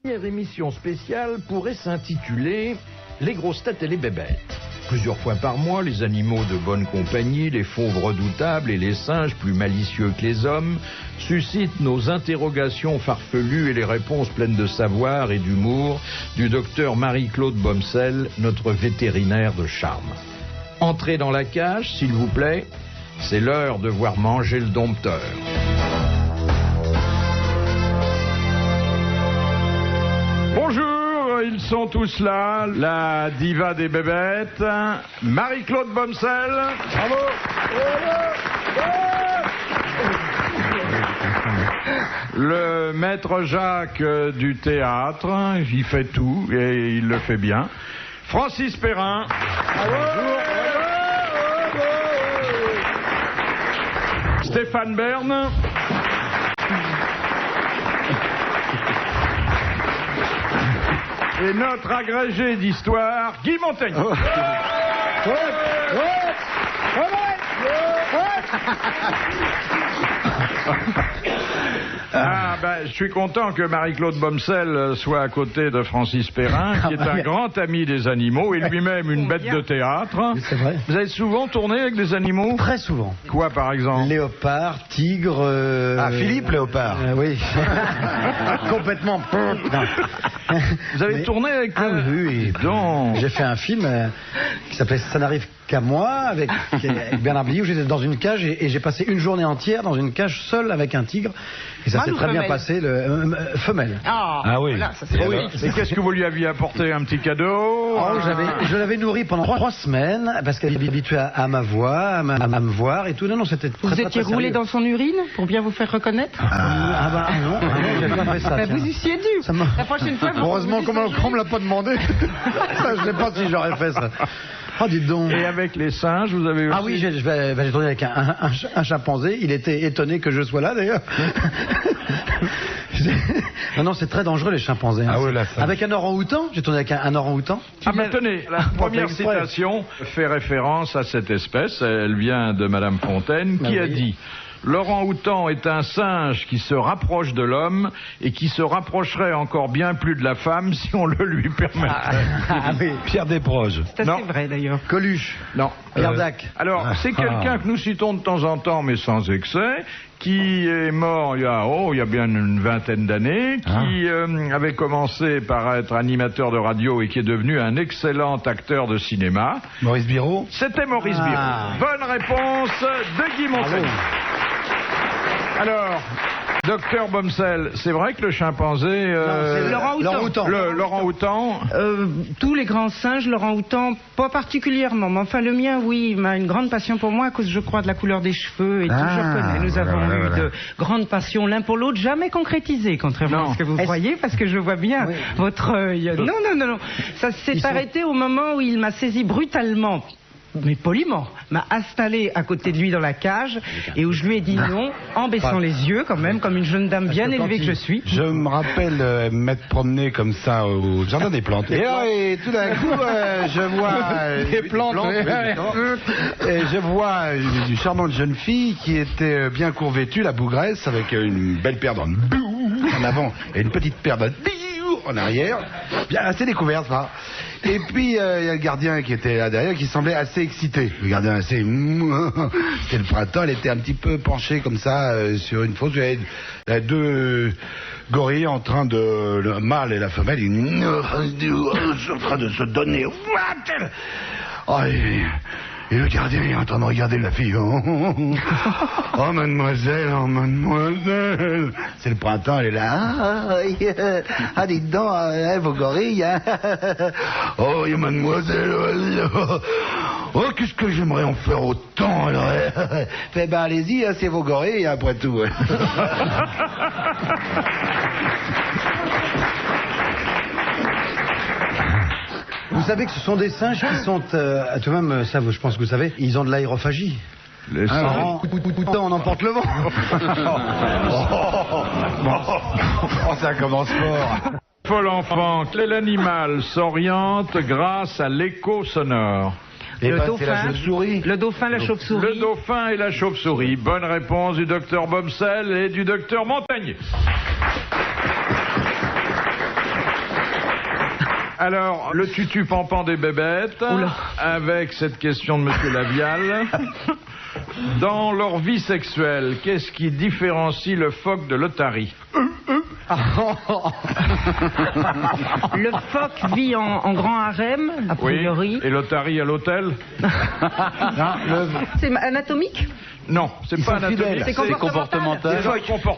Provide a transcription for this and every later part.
Première émission spéciale pourrait s'intituler « Les grosses têtes et les bébêtes ». Plusieurs fois par mois, les animaux de bonne compagnie, les fauves redoutables et les singes plus malicieux que les hommes suscitent nos interrogations farfelues et les réponses pleines de savoir et d'humour du docteur Marie-Claude Bomsel, notre vétérinaire de charme. Entrez dans la cage, s'il vous plaît, c'est l'heure de voir manger le dompteur. Bonjour, ils sont tous là, la diva des bébêtes, Marie-Claude Bomsel. Bravo. Le maître Jacques du théâtre, il fait tout et il le fait bien. Francis Perrin. Bonjour. Stéphane Bern. Et notre agrégé d'histoire, Guy Montaigne. Je suis content que Marie-Claude Bomsel soit à côté de Francis Perrin, qui est un grand ami des animaux et lui-même une bête de théâtre. C'est vrai. Vous avez souvent tourné avec des animaux ? Très souvent. Quoi, par exemple ? Léopard, tigre... Philippe Léopard. Oui. Complètement... Non. Vous avez tourné avec... oui. Donc... J'ai fait un film qui s'appelait « Ça n'arrive qu'à moi » avec Bernard Blier, où j'étais dans une cage et j'ai passé une journée entière dans une cage seule avec un tigre. Et ça s'est très bien passé. Femelle. Ah oui. Voilà, ça c'est Et qu'est-ce que vous lui aviez apporté? Un petit cadeau? Je l'avais nourri pendant 3 semaines parce qu'elle est habituée à ma voix, à me voir et tout. Non, c'était très, Vous très, étiez très roulé sérieux. dans son urine pour bien vous faire reconnaître? Non, j'avais pas fait ça. Bah, vous eussiez dû. La prochaine fois, vous Heureusement qu'on me l'a pas demandé. Ça, je sais pas si j'aurais fait ça. Oh, dites donc. Et avec les singes, vous avez aussi... Ah oui, j'ai tourné avec un chimpanzé. Il était étonné que je sois là, d'ailleurs. Non, c'est très dangereux, les chimpanzés. Ah oui, là, ça... Avec un orang-outan, j'ai tourné avec un orang-outan. Tenez, la première citation fait référence à cette espèce. Elle vient de Madame Fontaine, qui a dit... L'orang-outan est un singe qui se rapproche de l'homme et qui se rapprocherait encore bien plus de la femme si on le lui permettait. Oui. Pierre Desproges. C'est assez vrai d'ailleurs. Coluche. Non. Pierre Dac. Alors, c'est quelqu'un que nous citons de temps en temps, mais sans excès, qui est mort il y a bien une vingtaine d'années, qui avait commencé par être animateur de radio et qui est devenu un excellent acteur de cinéma. Maurice Biraud. C'était Maurice Biraud. Bonne réponse de Guy Montaigne. Alors, docteur Bomsel, c'est vrai que le chimpanzé... L'orang-outan. L'orang-outan... Tous les grands singes, l'orang-outan, pas particulièrement. Mais enfin, le mien, oui, il a une grande passion pour moi à cause, je crois, de la couleur des cheveux et tout. Je connais. Nous avons eu de grandes passions l'un pour l'autre, jamais concrétisées, contrairement à ce que vous croyez, parce que je vois bien votre œil. Non. Ça s'est arrêté au moment où il m'a saisi brutalement, mais poliment, m'a installé à côté de lui dans la cage et où je lui ai dit non, en baissant les yeux quand même, comme une jeune dame bien élevée que je suis. Je me rappelle m'être promené comme ça au jardin des plantes. Et tout d'un coup, je vois des plantes. Et je vois une charmante jeune fille qui était bien courvêtue, la bougresse, avec une belle paire d'annes en avant et une petite paire d'annes en arrière, bien assez découverte, ça. Et puis il y a le gardien qui était là derrière, qui semblait assez excité. Le gardien assez... C'était le printemps, elle était un petit peu penchée comme ça sur une fosse. Il y avait 2 gorilles en train de... Le mâle et la femelle, ils sont en train de se donner. Et le gardien est en train de regarder la fille. Oh mademoiselle, c'est le printemps, elle est là. Dites donc, vos gorilles. Oh mademoiselle. Oh, qu'est-ce que j'aimerais en faire autant alors. Allez-y, c'est vos gorilles après tout. Vous savez que ce sont des singes qui sont, tout de même, ça, je pense que vous savez, ils ont de l'aérophagie. Les singes. On emporte le vent. Ça commence fort. Paul Enfant, quel animal s'oriente grâce à l'écho sonore? Le dauphin, le dauphin, la chauve-souris. Le dauphin et la chauve-souris. Bonne réponse du docteur Bomsel et du docteur Montaigne. Alors, le tutu-pampan des bébêtes, avec cette question de Monsieur Lavial. Dans leur vie sexuelle, qu'est-ce qui différencie le phoque de l'otarie? Le phoque vit en grand harem, a priori. Oui, et l'otarie à l'hôtel? C'est anatomique? Non, c'est pas anatomique, c'est comportemental.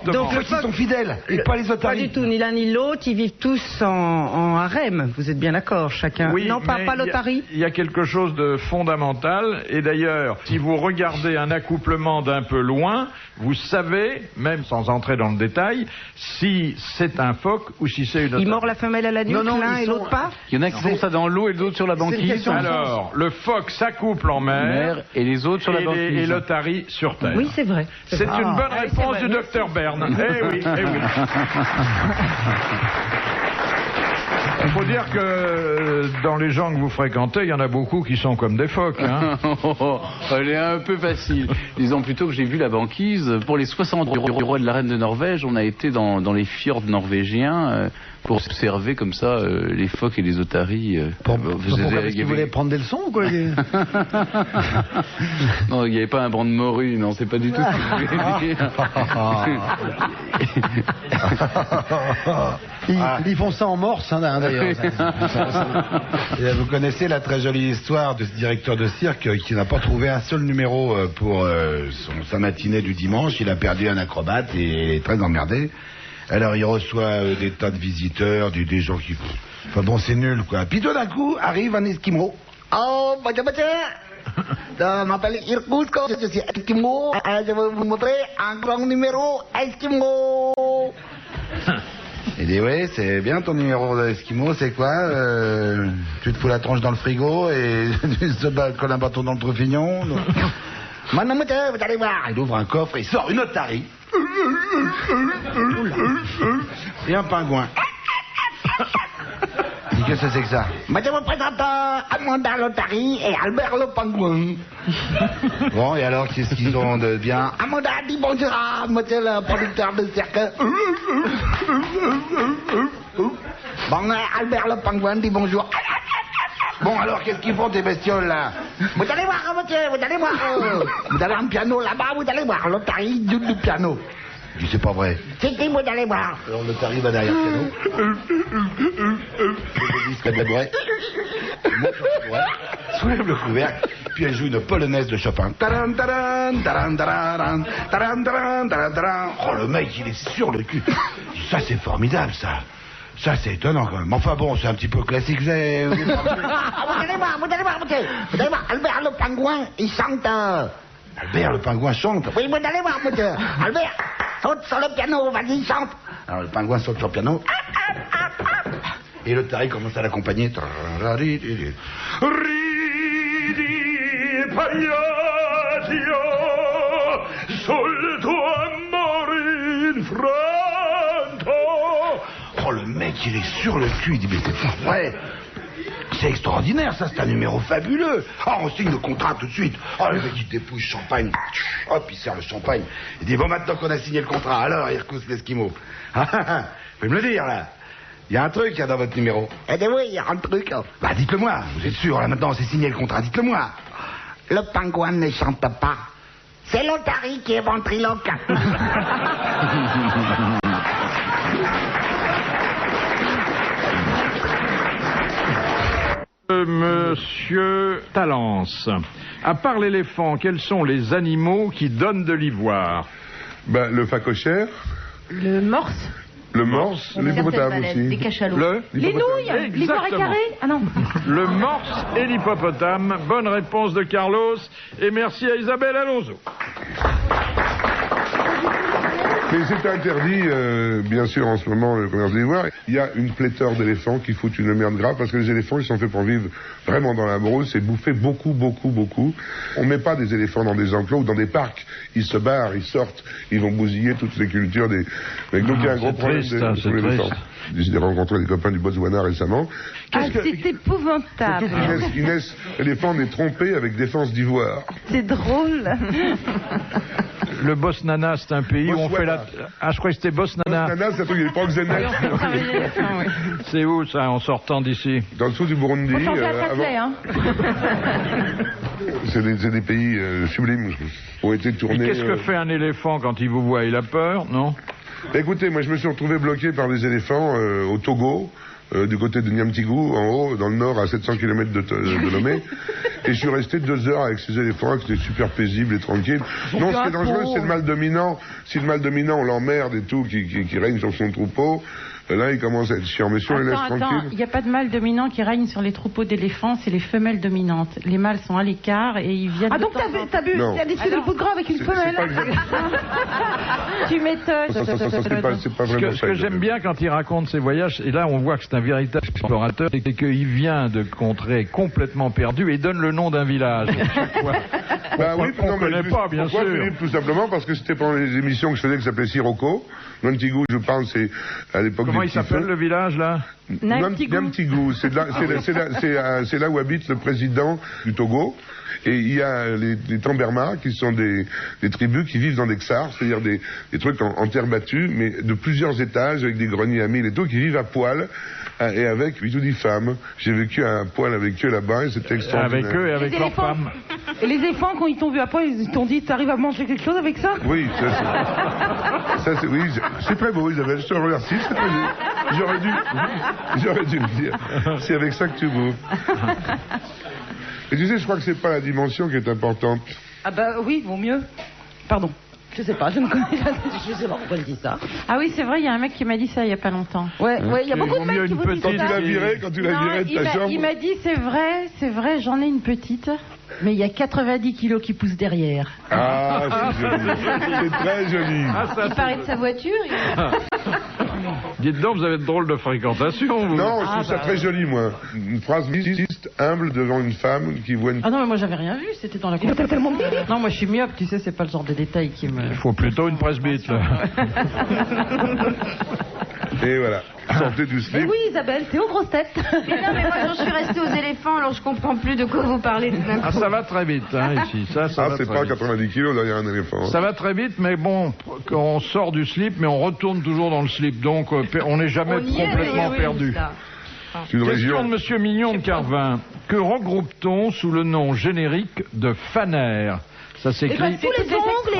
Donc ils sont fidèles, et pas les otaries. Pas du tout, ni l'un ni l'autre, ils vivent tous en harem, vous êtes bien d'accord, chacun. Oui, non, pas l'otarie. Il y a quelque chose de fondamental, et d'ailleurs, si vous regardez un accouplement d'un peu loin, vous savez, même sans entrer dans le détail, si c'est un phoque ou si c'est une otarie. Il mord la femelle à la nuque, l'un et l'autre pas? Il y en a qui font ça dans l'eau et d'autres sur la banquise. Alors, le phoque s'accouple en mer, et les autres sur la banquise. Et l'otarie sur terre. Oui, c'est vrai. C'est une bonne réponse du docteur Bern. Eh oui, eh oui. Il faut dire que dans les gens que vous fréquentez, il y en a beaucoup qui sont comme des phoques. Hein. Elle est un peu facile. Disons plutôt que j'ai vu la banquise. Pour les 60 du roi de la reine de Norvège, on a été dans les fjords norvégiens pour observer comme ça les phoques et les otaries. Pourquoi vous voulez prendre des leçons ou quoi? Non, il n'y avait pas un banc de morue, non, c'est pas du tout ce que je voulais dire. Ils font ça en morse, hein, d'ailleurs. Vous connaissez la très jolie histoire de ce directeur de cirque qui n'a pas trouvé un seul numéro pour sa matinée du dimanche. Il a perdu un acrobate et il est très emmerdé. Alors il reçoit des tas de visiteurs, des gens qui... Enfin bon, c'est nul, quoi. Puis tout d'un coup, arrive un Esquimau. Oh, je m'appelle Irkutsk, je suis Esquimau. Je vais vous montrer un grand numéro Esquimau. Il dit, oui, c'est bien ton numéro d'Esquimau, c'est quoi tu te fous la tronche dans le frigo et tu te colles un bâton dans le trufignon. Maintenant, vous allez voir. Il ouvre un coffre et il sort une otarie. Et un pingouin. Qu'est-ce que c'est que ça? Je vous présente Amanda l'otarie et Albert le pingouin. Bon, et alors, qu'est-ce qu'ils ont de bien? Amanda dit bonjour à monsieur le producteur de cirque. Bon, Albert le pingouin dit bonjour. Bon, alors, qu'est-ce qu'ils font, tes bestioles, là? Vous allez voir, monsieur, vous allez voir. Vous avez un piano là-bas, vous allez voir. L'otarie joue du piano. Je dis, c'est pas vrai. C'est qui, vous allez voir. Alors, l'otarie va derrière le piano. Le disque de la bourrée. Il monte sur la bourrée, soulève le couvercle, puis elle joue une polonaise de Chopin. Taran, taran, taran, taran, taran, taran, taran, taran. Oh, le mec, il est sur le cul. Ça, c'est formidable, ça. Ça, c'est étonnant, quand même. Enfin bon, c'est un petit peu classique. Vous allez voir, monsieur. Vous allez voir, Albert le pingouin, il chante. Albert le pingouin chante. Oui, vous allez voir, monsieur. Albert, saute sur le piano, vas-y, chante. Alors, le pingouin saute sur le piano. Et l'otarie commence à l'accompagner. Oh, le mec, il est sur le cul. Il dit, mais c'est pas vrai. C'est extraordinaire, ça, c'est un numéro fabuleux. Ah, on signe le contrat tout de suite. Oh, le mec, il dépouille le champagne. Hop, il sert le champagne. Il dit, bon, maintenant qu'on a signé le contrat, alors, il recousse l'Esquimau. Vous pouvez me le dire, là. Il y a un truc, dans votre numéro. Eh bien oui, il y a un truc. Bah, dites-le-moi. Vous êtes sûr, là, maintenant, c'est signé le contrat. Dites-le-moi. Le pingouin ne chante pas. C'est l'otarie qui est ventriloque. Monsieur Talence, à part l'éléphant, quels sont les animaux qui donnent de l'ivoire? Ben, le phacochère. Le morse. Le morse, l'hippopotame aussi. Des cachalots. Les nouilles. L'ivoire est carré. Ah non. Le morse et l'hippopotame. Bonne réponse de Carlos. Et merci à Isabelle Alonso. Mais c'est interdit, bien sûr, en ce moment, le commerce de l'ivoire. Il y a une pléthore d'éléphants qui foutent une merde grave parce que les éléphants, ils sont faits pour vivre vraiment dans la brousse et bouffer beaucoup. On met pas des éléphants dans des enclos ou dans des parcs. Ils se barrent, ils sortent, ils vont bousiller toutes les cultures des... Donc il y a un gros problème de l'éléphant. J'ai rencontré des copains du Botswana récemment. C'est épouvantable. Surtout Inès l'éléphant est trompé avec défense d'ivoire. C'est drôle. Le Bosnana, c'est un pays où on fait la... Ah, je crois que c'était Bosnana. Bosnana, c'est un truc, il est proxénète. C'est où, ça, en sortant d'ici? Dans le sud du Burundi. Faut changer à Châtelet, hein. C'est des pays sublimes qui ont été tournés... Et qu'est-ce que fait un éléphant quand il vous voit? Il a peur, non? Écoutez, moi je me suis retrouvé bloqué par des éléphants au Togo, du côté de Niamtigou, en haut, dans le nord, à 700 km de Lomé. Et je suis resté 2 heures avec ces éléphants, qui étaient super paisibles et tranquilles. Non, ce qui est dangereux, c'est le mâle dominant. Si le mâle dominant, on l'emmerde et tout, qui règne sur son troupeau, là, il commence à être chiant. Mais si on les laisse tranquilles... Il n'y a pas de mâle dominant qui règne sur les troupeaux d'éléphants, c'est les femelles dominantes. Les mâles sont à l'écart et ils viennent... Ah, donc t'as bu des trucs de bout de gras avec une femelle? Tu m'étonnes. C'est pas vraiment Ce que j'aime bien quand il raconte ses voyages, et là on voit que c'est un véritable explorateur, c'est qu'il vient de contrées complètement perdues et donne le nom d'un village. Bah oui, on ne connaît pas, bien sûr. Philippe, tout simplement parce que c'était pendant les émissions que je faisais qui s'appelaient Sirocco. Niamtigou, je parle, c'est à l'époque. Comment il s'appelle le village là? Niamtigou. C'est là où habite le président du Togo. Et il y a les Tamberma, qui sont des tribus qui vivent dans des ksars, c'est-à-dire des trucs en terre battue, mais de plusieurs étages, avec des greniers à mille et tout, qui vivent à poil, et avec 8 ou 10 femmes. J'ai vécu à poil avec eux là-bas, et c'était extraordinaire. Avec eux et avec leurs femmes. Et les éléphants, quand ils t'ont vu à poil, ils t'ont dit, t'arrives à manger quelque chose avec ça? Oui, oui, c'est très beau, Isabelle, je te remercie, c'est très beau. J'aurais dû le dire. C'est avec ça que tu bouffes. Et tu sais, je crois que c'est pas la dimension qui est importante. Ah bah oui, vaut mieux. Pardon. Je sais pas, je ne connais pas. Je sais pas pourquoi il dit ça. Ah oui, c'est vrai, il y a un mec qui m'a dit ça il y a pas longtemps. Ouais, il y a beaucoup de mecs qui vous disent ça. Quand tu l'as viré de ta chambre. Il m'a dit c'est vrai, j'en ai une petite, mais il y a 90 kilos qui poussent derrière. Ah, c'est joli. C'est très joli. Il parlait de sa voiture. Dites donc, vous avez de drôles de fréquentation, vous. Non, je trouve ça très joli, moi. Une phrase mystique, humble devant une femme qui voit une... Ah non, mais moi j'avais rien vu, c'était dans la conversation. Non, moi je suis myope, tu sais, c'est pas le genre de détail qui me... Il faut plutôt une presbyte, là. Et voilà. Sortez du slip. Et oui, Isabelle, t'es aux grosses têtes. Mais non, mais moi j'en suis restée aux éléphants, alors je comprends plus de quoi vous parlez tout d'un coup. Ah, ça va très vite, hein, ici. Ça va c'est très pas vite. 90 kilos derrière un éléphant. Hein. Ça va très vite, mais bon, on sort du slip, mais on retourne toujours dans le slip. Donc, on n'est jamais complètement perdu. Question de Monsieur Mignon de Carvin. Que regroupe-t-on sous le nom générique de Faner? Ça s'écrit... tous les ongles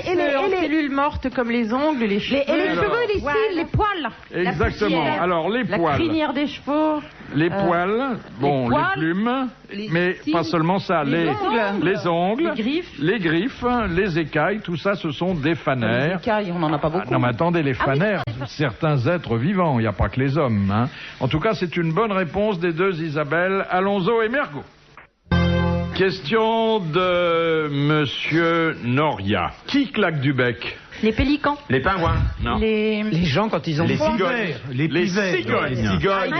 et les cellules mortes comme les ongles, les cheveux. Et les cheveux, les cils, les poils. Exactement. Alors, les poils. La crinière des chevaux. Les poils, bon, les plumes, mais pas seulement ça, les ongles, les griffes, les écailles, tout ça, ce sont des fanères. Les écailles, on n'en a pas beaucoup. Non, mais attendez, les fanères, certains êtres vivants, il n'y a pas que les hommes. Hein. En tout cas, c'est une bonne réponse des deux Isabelle, Alonso et Mergo. Question de Monsieur Noria. Qui claque du bec? Les pélicans. Les pingouins. Non. Les gens, quand ils ont les faim. cigognes. Les cigognes.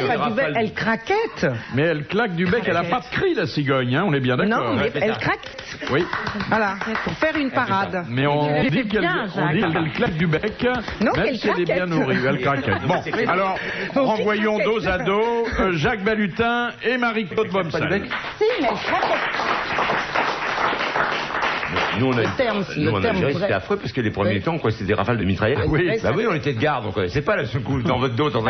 Elle craquette. Mais elle claque du bec, elle n'a pas de cri, la cigogne, hein, on est bien d'accord. Non, mais elle craque. Oui. Voilà, pour faire une parade. Mais on dit qu'elle claque du bec, non, même si elle est bien nourrie, elle craquette. Bon, alors, renvoyons dos à dos Jacques Balutin et Marie-Claude Bomsel. Si, mais elle craquette. Nous, on a géré, c'était affreux parce que les premiers temps, quoi, c'était des rafales de mitraillettes. Oui. Bah oui, on était de garde, on connaissait pas la secousse dans votre dos, on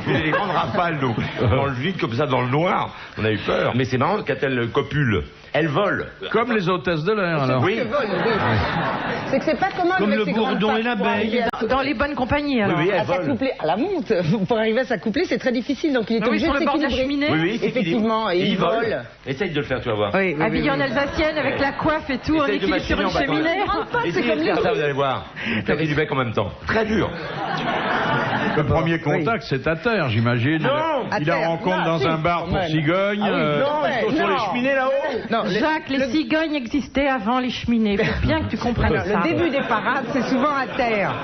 faisait des grandes rafales, nous. Dans le vide, comme ça, dans le noir. On a eu peur. Mais c'est marrant, quand elle copule, elle vole. Comme les hôtesses de l'air, alors. Oui. C'est que c'est pas comme le bourdon et l'abeille. Dans les bonnes compagnies, alors. Oui, elle vole. s'accoupler à la monte. Pour arriver à s'accoupler, c'est très difficile, donc il est obligé sur de le bord de la s'équilibrer. cheminée. Oui, Effectivement, et il vole. Essaye de le faire, tu vas voir. Habillée en alsacienne avec la coiffe et tout, on Essaye de équilibre sur une machiner en cheminée. Essayez de faire ça, vous allez voir. Claquer du bec en même temps. Très dur. Le premier contact, c'est à terre, j'imagine. Non, il la rencontre dans un bar pour cigognes. Non, ils sont sur les cheminées là-haut. Jacques, les cigognes existaient avant les cheminées. Il faut bien que tu comprennes ça. Le début des parades, c'est souvent à terre.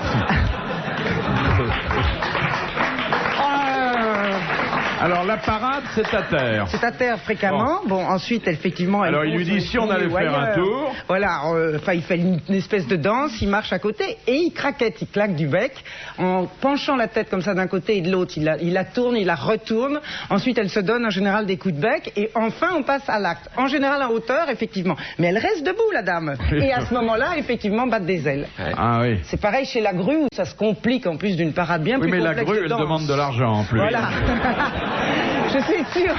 Alors la parade, c'est à terre. C'est à terre fréquemment. Bon, ensuite, effectivement... Alors il lui dit si on allait faire un tour. Voilà, il fait une espèce de danse, il marche à côté et il craquette, il claque du bec en penchant la tête comme ça d'un côté et de l'autre. Il la tourne, il la retourne. Ensuite, elle se donne en général des coups de bec et enfin on passe à l'acte. En général en hauteur, effectivement. Mais elle reste debout, la dame. Et à ce moment-là, effectivement, battre des ailes. Ah oui. C'est pareil chez la grue où ça se complique en plus d'une parade bien plus complexe. Oui, mais la grue, elle demande de l'argent en plus. Voilà. Je suis sûre.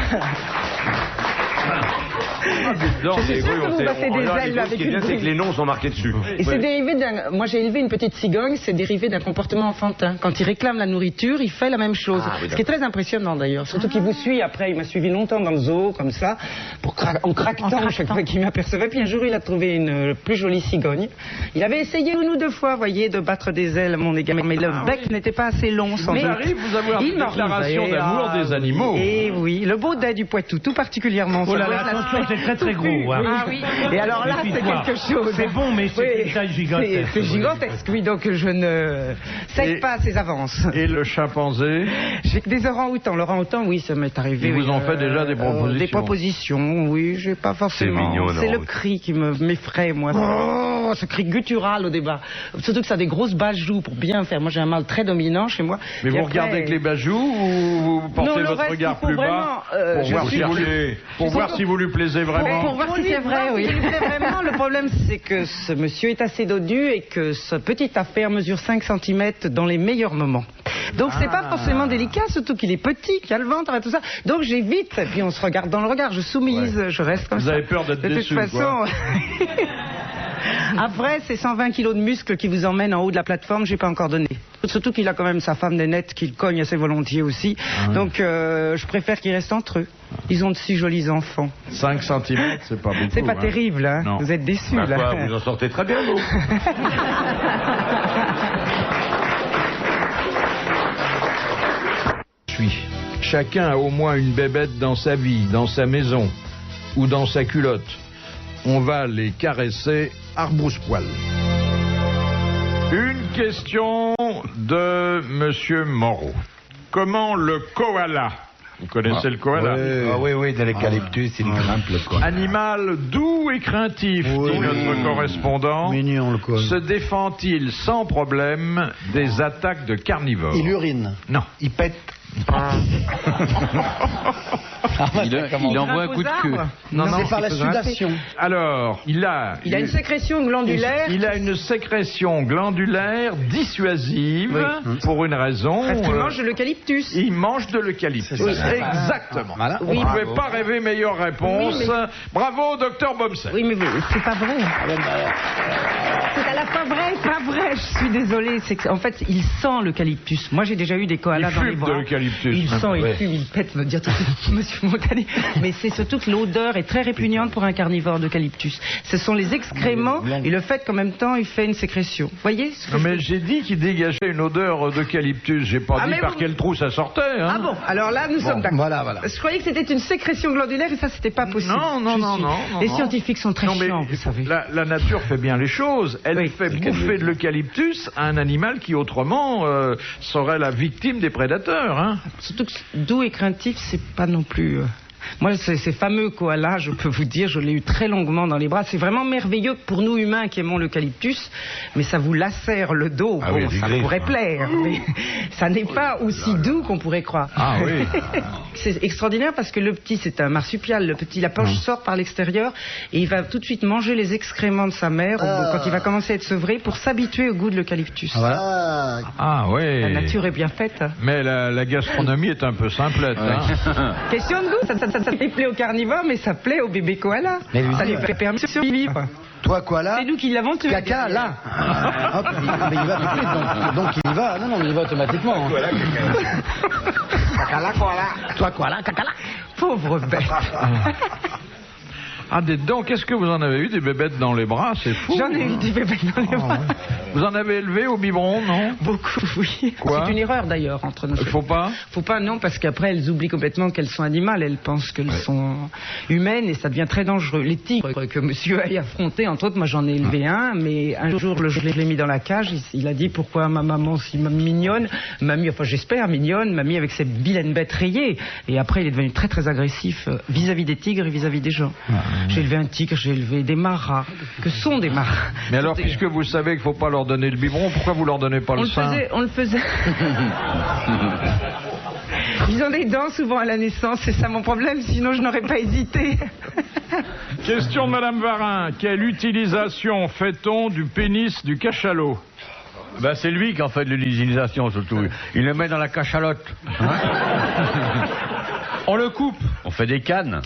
Je suis sûre que vous battez des ailes avec une grue. Ce qui est bien, c'est que les noms sont marqués dessus. Et c'est dérivé d'un... Moi, j'ai élevé une petite cigogne, c'est dérivé d'un comportement enfantin. Quand il réclame la nourriture, il fait la même chose. Ce qui est très impressionnant, d'ailleurs. Surtout qu'il vous suit après. Il m'a suivi longtemps dans le zoo, comme ça, en craquetant chaque fois qu'il m'apercevait. Puis un jour, il a trouvé une plus jolie cigogne. Il avait essayé une ou deux fois, vous voyez, de battre des ailes, mon égard. Mais le bec n'était pas assez long, sans doute. Mais arrive vous avoir une déclaration d'amour des animaux. Et oui, le baudet du Poitou, tout particulièrement. Oh là là, attention, c'est très très gros. Hein. Ah oui. Et alors là, c'est quelque chose. C'est bon, mais c'est une taille gigantesque. C'est gigantesque, oui, donc je ne cède pas à ses avances. Et le chimpanzé? J'ai que des orang-outans. L'orang-outan, oui, ça m'est arrivé. Ils vous ont fait déjà des propositions? Des propositions, oui, j'ai pas forcément. C'est mignon, non? C'est le cri qui m'effraie, moi. Oh, ce cri guttural au débat. Surtout que ça a des grosses bajoux pour bien faire. Moi, j'ai un mâle très dominant chez moi. Mais vous regardez avec les bajoux ou vous portez votre regard plus bas pour voir si vous lui plaisez vraiment? Pour voir si c'est vrai, oui. Vraiment, le problème, c'est que ce monsieur est assez dodu et que sa petite affaire mesure 5 cm dans les meilleurs moments. Donc c'est pas forcément délicat, surtout qu'il est petit, qu'il a le ventre et tout ça. Donc j'évite, et puis on se regarde dans le regard, je soumise, je reste comme ça. Vous avez peur d'être déçu, de toute façon... Après, c'est 120 kilos de muscles qui vous emmènent en haut de la plateforme, j'ai pas encore donné. Surtout qu'il a quand même sa femme Nénette qui le cogne assez volontiers aussi. Donc je préfère qu'ils restent entre eux. Ils ont de si jolis enfants. 5 cm, c'est pas beaucoup. C'est pas terrible, hein. Vous êtes déçus, là. Quoi, vous en sortez très bien, vous. Chacun a au moins une bébête dans sa vie, dans sa maison ou dans sa culotte. On va les caresser à rebrousse-poil. Une question de Monsieur Moreau. Comment le koala, vous connaissez le koala? Oui, de l'eucalyptus, il grimpe le koala. Animal doux et craintif, dit notre correspondant, mignon, le koala. se défend-il sans problème des attaques de carnivores? Il urine. Non. Il pète. Il envoie un coup de queue. Non, c'est par la sudation. Alors, il a une sécrétion glandulaire. Il a une sécrétion glandulaire dissuasive pour une raison. Parce qu'il mange de l'eucalyptus. Il mange de l'eucalyptus. Oui, exactement. Voilà. Vous ne pouvez pas rêver meilleure réponse. Oui, mais... Bravo, docteur Bomsel. Oui, mais c'est pas vrai. C'est à la fois vrai, pas vrai. Je suis désolée. En fait, il sent l'eucalyptus. Moi, j'ai déjà eu des koalas dans les bras. De l'eucalyptus. Il sent, il fume, il pète, me dire tout Monsieur Montané. Mais c'est surtout que l'odeur est très répugnante pour un carnivore d'eucalyptus. Ce sont les excréments et le fait qu'en même temps il fait une sécrétion. Vous voyez ce que mais j'ai dit qu'il dégageait une odeur d'eucalyptus. J'ai pas dit par quel trou ça sortait. Hein. Ah bon, alors là nous sommes d'accord. Voilà. Je croyais que c'était une sécrétion glandulaire et ça c'était pas possible. Non. Les scientifiques sont très chiants, vous savez. La nature fait bien les choses. Elle fait bouffer de l'eucalyptus à un animal qui autrement serait la victime des prédateurs. Hein. Surtout que doux et craintif, c'est pas non plus... Moi, ces fameux koalas, je peux vous dire, je l'ai eu très longuement dans les bras. C'est vraiment merveilleux pour nous humains qui aimons l'eucalyptus, mais ça vous lacère le dos. Ah oui, ça pourrait plaire, mais ça n'est pas aussi doux qu'on pourrait croire. Ah oui. C'est extraordinaire parce que le petit, c'est un marsupial. Le petit, la poche sort par l'extérieur et il va tout de suite manger les excréments de sa mère quand il va commencer à être sevré pour s'habituer au goût de l'eucalyptus. Voilà. Ah oui. La nature est bien faite. Mais la gastronomie est un peu simplette. Hein. Question de goût, ça plaît aux carnivores, mais ça plaît au bébé koala. Ça lui fait permis de survivre. Toi, koala. C'est nous qui l'avons tué. Caca, là. Hop, mais il va tout de suite, donc il y va. Non, il y va automatiquement. Cacala, koala. Toi, koala, cacala. Pauvre bête. Ah, dites donc, qu'est-ce que vous en avez eu des bébêtes dans les bras? C'est fou. J'en ai eu des bébêtes dans les bras. Vous en avez élevé au biberon, non? Beaucoup, oui. Quoi? C'est une erreur d'ailleurs entre nous. Faut pas? Faut pas, non, parce qu'après elles oublient complètement qu'elles sont animales. Elles pensent qu'elles sont humaines et ça devient très dangereux. Les tigres que monsieur a affronté, entre autres, moi j'en ai élevé un, mais un jour je l'ai mis dans la cage. Il a dit pourquoi ma maman si mignonne, mamie, enfin j'espère mignonne, mamie avec cette vilaine bête rayée. Et après il est devenu très très agressif vis-à-vis des tigres et vis-à-vis des gens. J'ai élevé un tigre, j'ai élevé des maras. Que sont des maras? Mais alors, puisque vous savez qu'il ne faut pas leur donner le biberon, pourquoi vous leur donnez pas le sein? On le faisait. Ils ont des dents souvent à la naissance, c'est ça mon problème, sinon je n'aurais pas hésité. Question de Madame Varin. Quelle utilisation fait-on du pénis du cachalot? Ben, c'est lui qui en fait de l'utilisation surtout. Il le met dans la cachalote. On le coupe. On fait des cannes.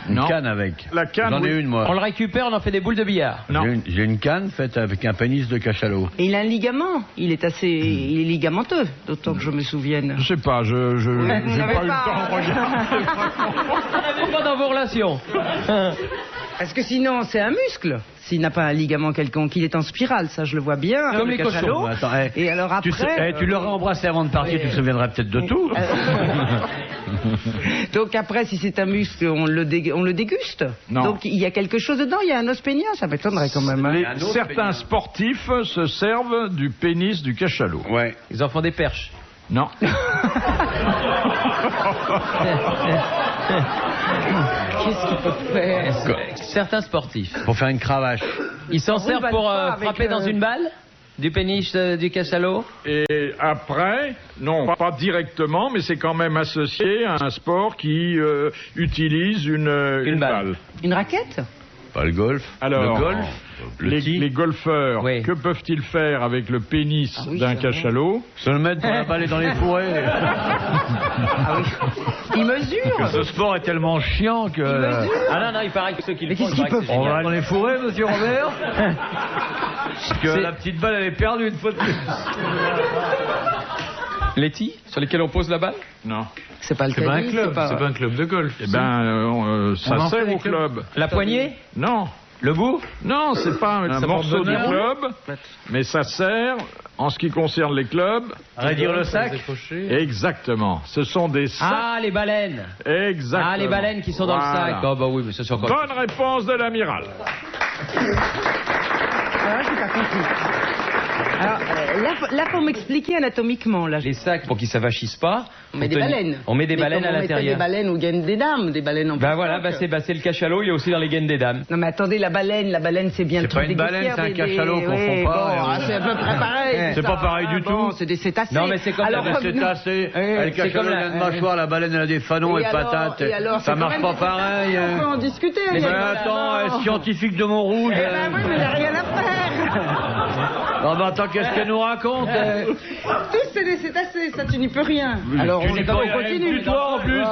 Une canne avec. La canne, j'en ai une, moi. On le récupère, on en fait des boules de billard. J'ai une canne faite avec un pénis de cachalot. Et il a un ligament. Il est ligamenteux, d'autant que je me souvienne. Je sais pas, j'ai pas eu le temps de regarder. On n'avait pas dans vos relations. Parce que sinon, c'est un muscle. S'il n'a pas un ligament quelconque, il est en spirale, ça je le vois bien. Comme les cochons. Attends, et alors après... tu l'aurais embrassé avant de partir, tu te souviendrais peut-être de tout. Donc après, si c'est un muscle, on le déguste. Non. Donc il y a quelque chose dedans, il y a un os pénien, ça m'étonnerait quand même. Hein. Certains sportifs se servent du pénis du cachalot. Ouais. Ils en font des perches. Non. Qu'est-ce qu'ils peuvent faire? Certains sportifs. Pour faire une cravache. Ils s'en servent pour frapper dans une balle du pénis du cachalot. Et après, non, pas directement, mais c'est quand même associé à un sport qui utilise une balle. Une raquette? Pas le golf. Alors, le golf, les golfeurs, oui. Que peuvent-ils faire avec le pénis d'un cachalot? Se le mettre pour la balle dans les fourrés. Ah oui. Ils mesurent. Ce sport est tellement chiant que... Ah non, il paraît que ceux qui le font, On va dans les fourrés, monsieur Robert? Parce que la petite balle, elle est perdue une fois de plus. Les tis sur lesquels on pose la balle? Non. C'est pas le C'est pas un club, c'est pas un club de golf. Eh ben, ça sert au club. La poignée? Non. Le bout? Non, c'est pas un morceau du club, mais ça sert, en ce qui concerne les clubs... À réduire le sac? Exactement. Ce sont des sacs... Ah, les baleines. Exactement. Ah, les baleines qui sont dans le sac. Oh, bah oui, mais ça c'est encore... Bonne réponse de l'amiral. Ah, j'ai pas compris. Alors, là, faut m'expliquer anatomiquement. Là. Les sacs, pour qu'ils s'avachissent pas... On met des baleines. On met des baleines à l'intérieur. On met des baleines aux gaines des dames, des baleines en Ben voilà, c'est le cachalot, il est aussi dans les gaines des dames. Non mais attendez, la baleine c'est bien le truc des baleine, c'est un cachalot qu'on oui, fond pas. Bon, c'est à peu près pareil. C'est pas pareil du tout. C'est des cétacés. Non mais c'est comme les cétacés. Le cachalot a une mâchoire, la baleine elle a des fanons et patates. Ça marche pas pareil. On peut en discuter. Mais attends, scientifique de Montrouge. Eh ben oui, mais il n'y a rien à faire. Non mais attends, qu'est-ce qu'elle nous raconte? Tous c'est des cétacés, ça tu n'y peux rien. Alors on continue. Toi en plus,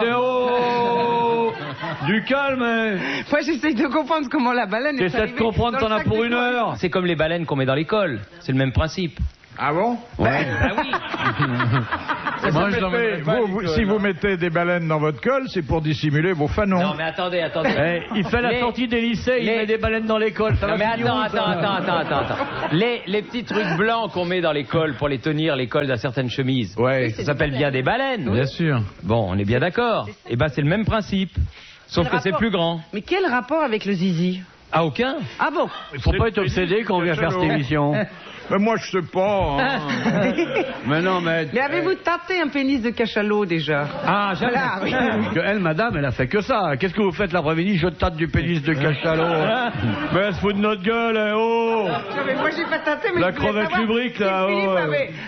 du calme. Moi j'essaye de comprendre comment la baleine est T'essaies de comprendre, t'en as pour une heure. C'est comme les baleines qu'on met dans l'école, c'est le même principe. Ah bon? Ouais. Ah oui. Si vous mettez des baleines dans votre colle, c'est pour dissimuler vos fanons. Non mais attendez. Il fait la sortie des lycées, il met des baleines dans l'école. Non mais attends. Les petits trucs blancs qu'on met dans l'école pour les tenir, les cols à certaines chemises, ça s'appelle bien des baleines. Bien sûr. Bon, on est bien d'accord. Et ben c'est le même principe, sauf que c'est plus grand. Mais quel rapport avec le zizi? Ah, aucun? Ah bon? Il faut pas être obsédé quand on vient faire cette émission. Mais moi je sais pas. Hein. Mais avez-vous tâté un pénis de cachalot déjà? Ah, jamais. Voilà, oui. Elle, madame, elle a fait que ça. Qu'est-ce que vous faites l'après-midi? Je tâte du pénis de cachalot. Mais elle se fout de notre gueule, oh. Non, mais moi j'ai pas tâté, mais la crevette lubrique là,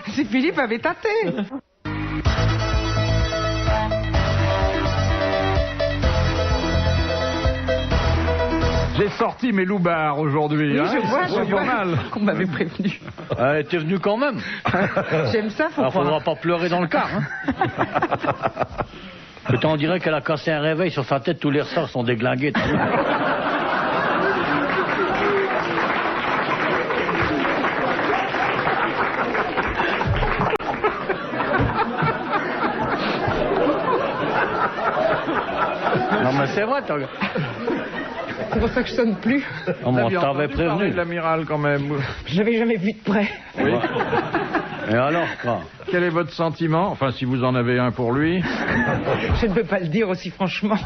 si Philippe avait tâté. J'ai sorti mes loupards aujourd'hui. Oui, hein. je vois pas mal. Qu'on m'avait prévenu. T'es venu quand même. J'aime ça, faut croire. Faudra pas pleurer dans le car. Putain, on dirait qu'elle a cassé un réveil sur sa tête, tous les ressorts sont déglingués. Non mais c'est vrai, C'est pour ça que je sonne plus. On t'avait prévenu. De l'amiral quand même. Je l'avais jamais vu de près. Oui. Et alors quoi? Quel est votre sentiment? Enfin, si vous en avez un pour lui. Je ne peux pas le dire aussi franchement.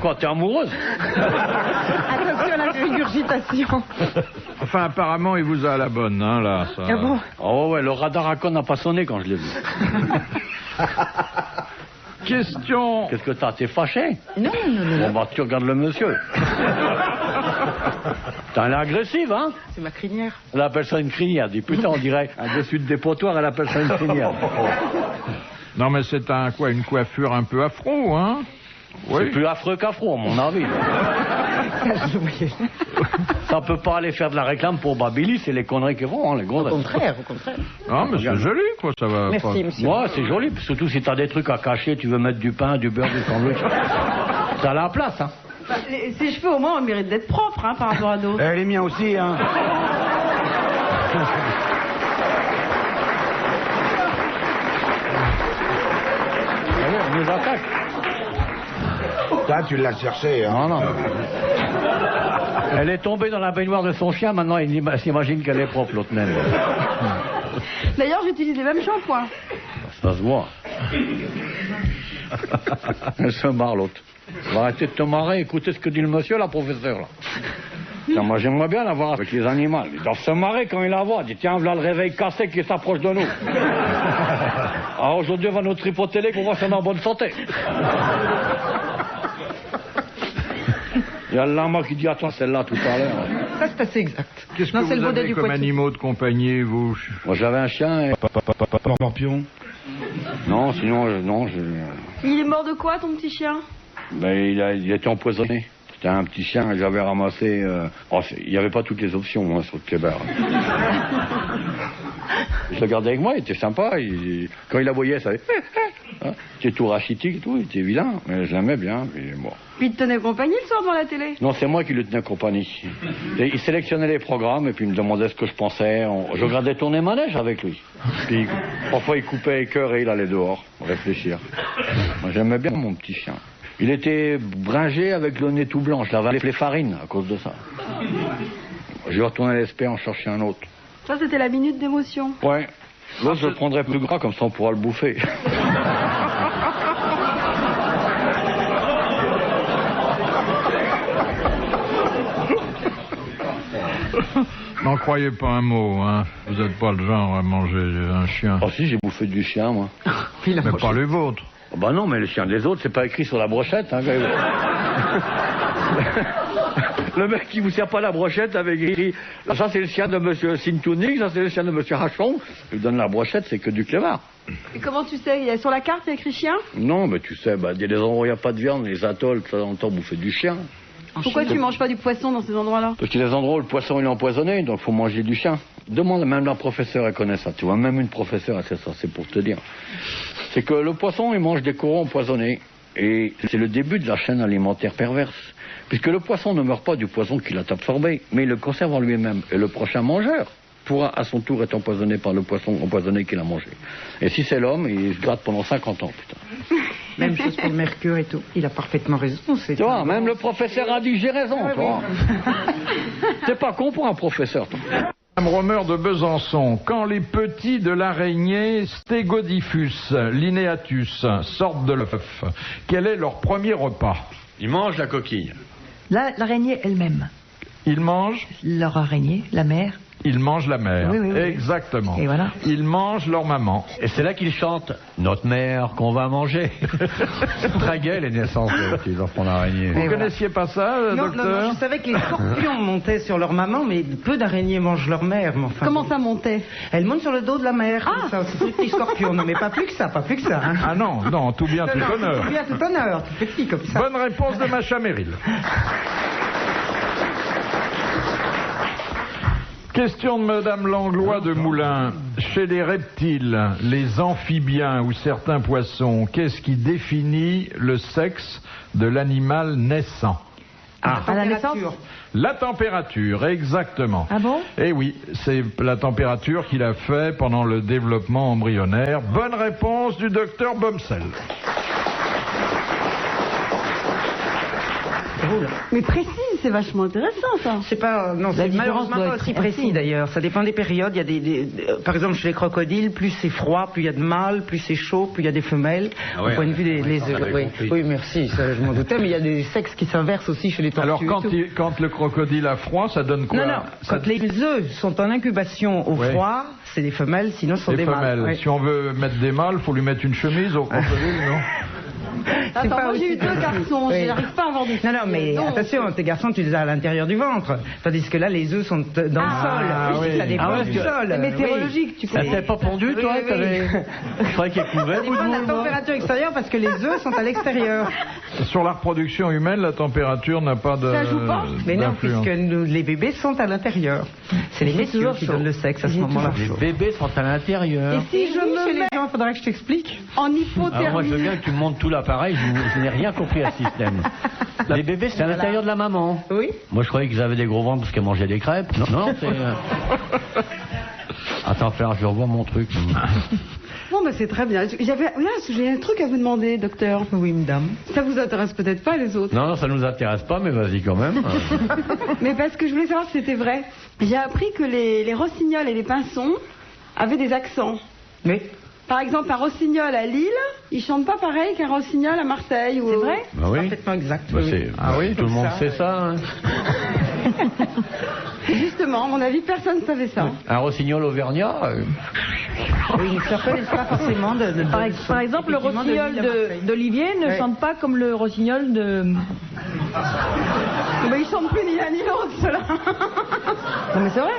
Quoi, t'es amoureuse? Attention à la régurgitation. Enfin, apparemment, il vous a à la bonne, hein, là. Ça... Ah bon? Oh ouais, le radar à con n'a pas sonné quand je l'ai vu. Question. Qu'est-ce que t'as? T'es fâché? Non. Bon, bah, tu regardes le monsieur. Elle est agressive, hein? C'est ma crinière. Elle appelle ça une crinière. Elle dit, putain, on dirait un dessus de dépotoir, elle appelle ça une crinière. Non, mais c'est une coiffure un peu afro, hein? Oui. C'est plus affreux qu'afro, à mon avis. Ça peut pas aller faire de la réclame pour Babili, c'est les conneries qu'ils font, hein, les gros. Au contraire. Non, mais c'est joli, quoi, ça va. Merci, monsieur. Ouais, c'est joli, surtout si t'as des trucs à cacher, tu veux mettre du pain, du beurre, du sandwich. T'as la place, hein. Bah, ces cheveux, au moins, on mérite d'être propres, hein, par rapport à d'autres. Les miens aussi, hein. Allez, on nous attaque. Toi, tu l'as cherché, hein. Non. Elle est tombée dans la baignoire de son chien, maintenant elle s'imagine qu'elle est propre, l'autre naine. D'ailleurs, j'utilise les mêmes shampoings. Ça se voit. Elle se marre, l'autre. Va arrêter de te marrer, écoutez ce que dit le monsieur, la professeure, là. Tiens, moi, j'aimerais bien la voir avec les animaux. Ils doivent se marrer quand ils la voient. Ils disent, tiens, voilà le réveil cassé qui s'approche de nous. Alors aujourd'hui, on va nous tripoter pour voir si on est en bonne santé. Il y a le lama qui dit, attends, celle-là, tout à l'heure. Ça, c'est assez exact. Qu'est-ce que vous avez comme animaux de compagnie, vous? Moi, j'avais un chien et... Morpion. Non, sinon, non, Il est mort de quoi, ton petit chien? Ben, il a été empoisonné. C'était un petit chien que j'avais ramassé... il n'y avait pas toutes les options, hein, sur le Kléber. Je le gardais avec moi, il était sympa. Quand il aboyait, ça... Il était tout rachitique et tout, il était vilain. Mais je l'aimais bien, puis bon. Puis il te tenait compagnie le soir devant la télé? Non, c'est moi qui lui tenais compagnie. Il sélectionnait les programmes et puis il me demandait ce que je pensais. Je regardais tourner manège avec lui. Puis parfois il coupait les cœurs et il allait dehors réfléchir. Moi j'aimais bien mon petit chien. Il était bringé avec le nez tout blanc. Je l'avais appelé Farine à cause de ça. Je retournais à l'espé en chercher un autre. Ça, c'était la minute d'émotion. Ouais. L'autre, je le prendrais plus gras, comme ça on pourra le bouffer. N'en croyez pas un mot, hein. Vous n'êtes pas le genre à manger un chien. Oh si, j'ai bouffé du chien, moi. Mais pas le vôtre. Oh, bah non, mais le chien des autres, c'est pas écrit sur la brochette, hein. Le mec qui vous sert pas la brochette avec écrit, ça c'est le chien de monsieur Sintounik, ça c'est le chien de monsieur Hachon. Il lui donne la brochette, c'est que du clébar. Et comment tu sais? Sur la carte, il y a écrit chien? Non, mais tu sais, il y a des endroits où il n'y a pas de viande, les atolls, ça on entend bouffer du chien. Pourquoi tu manges pas du poisson dans ces endroits-là? Parce qu'il y a des endroits où le poisson il est empoisonné, donc il faut manger du chien. Demande, même la professeure, elle connaît ça. Tu vois, même une professeure, elle sait ça, c'est pour te dire. C'est que le poisson, il mange des coraux empoisonnés. Et c'est le début de la chaîne alimentaire perverse. Puisque le poisson ne meurt pas du poison qu'il a absorbé, mais il le conserve en lui-même. Et le prochain mangeur pourra à son tour être empoisonné par le poisson empoisonné qu'il a mangé. Et si c'est l'homme, il se gratte pendant 50 ans, putain. Même chose pour le mercure et tout. Il a parfaitement raison. Tu vois, même le professeur a dit j'ai raison, toi. T'es pas con pour un professeur, toi. Madame Romer de Besançon, quand les petits de l'araignée Stegodiphus lineatus sortent de l'œuf, quel est leur premier repas? Ils mangent la coquille. L'araignée elle-même. Ils mangent? Leur araignée, la mère. Ils mangent la mère. Oui. Exactement. Et voilà. Ils mangent leur maman. Et c'est là qu'ils chantent notre mère qu'on va manger. Très gai les naissances des petits enfants d'araignée. Vous connaissiez pas ça, docteur? Non, je savais que les scorpions montaient sur leur maman, mais peu d'araignées mangent leur mère. Mais enfin, comment ça montait? Elles montent sur le dos de la mère. Ah, ça, c'est des petits scorpions. Non, mais pas plus que ça. Hein. Ah non, tout bien, tout honneur. Tout bien, tout honneur, tout petit comme ça. Bonne réponse de Macha Merrill. Question de Madame Langlois de Moulins. Chez les reptiles, les amphibiens ou certains poissons, qu'est-ce qui définit le sexe de l'animal naissant? À la naissance? La température, exactement. Ah bon? Eh oui, c'est la température qu'il a fait pendant le développement embryonnaire. Bonne réponse du docteur Bomsel. Mais précise. c'est vachement intéressant ça. C'est pas, non, c'est malheureusement pas aussi précis d'ailleurs. Ça dépend des périodes. Il y a par exemple, chez les crocodiles, plus c'est froid, plus il y a de mâles, plus c'est chaud, plus il y a des femelles. Ah ouais, au point de vue des œufs. oui. Oui, merci, ça, je m'en doutais, mais il y a des sexes qui s'inversent aussi chez les tortues. Alors quand le crocodile a froid, ça donne quoi? Non, quand les œufs sont en incubation au froid, c'est des femelles, sinon ce sont des mâles. Si on veut mettre des mâles, il faut lui mettre une chemise au crocodile, non? Attends, moi j'ai eu 2 garçons, Oui. j'arrive pas à avoir des filles. Non, mais Donc, attention, tes garçons, tu les as à l'intérieur du ventre. Tandis que là, les œufs sont dans le sol. Oui. Ça dépend du sol. C'est météorologique, tu Ça connais. t'avait pas pendu, toi? Oui. Je croyais qu'il couvait. Ça dépend de la température extérieure parce que les œufs sont à l'extérieur. Sur la reproduction humaine, la température n'a pas de. Ça joue pas? Mais non, d'influence. puisque les bébés sont à l'intérieur. C'est les messieurs qui donnent le sexe à ce moment-là. Les bébés sont à l'intérieur. Et si je me chez les mets gens, faudrait que je t'explique. en Alors hypothermie, moi je veux bien que tu me montres tout l'appareil, je n'ai rien compris à ce système. Les bébés c'est à l'intérieur de la maman. Oui. Moi je croyais qu'ils avaient des gros ventres parce qu'elles mangeaient des crêpes. Non, c'est... Attends, frère, je revois mon truc. bon bah c'est très bien. J'ai un truc à vous demander, docteur. Oui, madame. Ça vous intéresse peut-être pas les autres. Non, ça nous intéresse pas, mais vas-y quand même. Mais parce que je voulais savoir si c'était vrai. J'ai appris que les rossignols et les pinsons avaient des accents. Oui. Par exemple, un rossignol à Lille, il chante pas pareil qu'un rossignol à Marseille. C'est vrai? Bah oui. Parfaitement exact. Bah, oui. oui, tout le monde sait ça. Hein. Justement, à mon avis, personne ne savait ça. Un rossignol auvergnat Oui, ils ne se reconnaissent pas forcément de Par exemple, le rossignol d'Olivier ne chante pas comme le rossignol de... Mais ils chantent plus ni l'un ni l'autre, ceux-là. Non mais c'est vrai.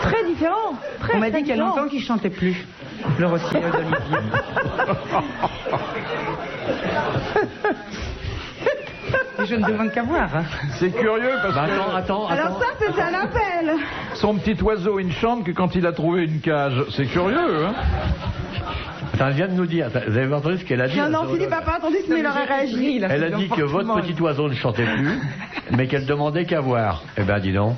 Très différent. On m'a dit qu'il y a longtemps qu'il ne chantait plus, le rossignol d'Olivier. Je ne demande qu'à voir. Hein. C'est curieux parce que Attends. Alors ça, c'est un appel. son petit oiseau, il ne chante que quand il a trouvé une cage. C'est curieux, hein? Ça vient de nous dire. Vous avez entendu ce qu'elle a dit? Non, Philippe n'a pas attendu, mais il aurait réagi. Elle a dit que votre petit oiseau ne chantait plus, mais qu'elle demandait qu'à voir. Eh ben, dis donc.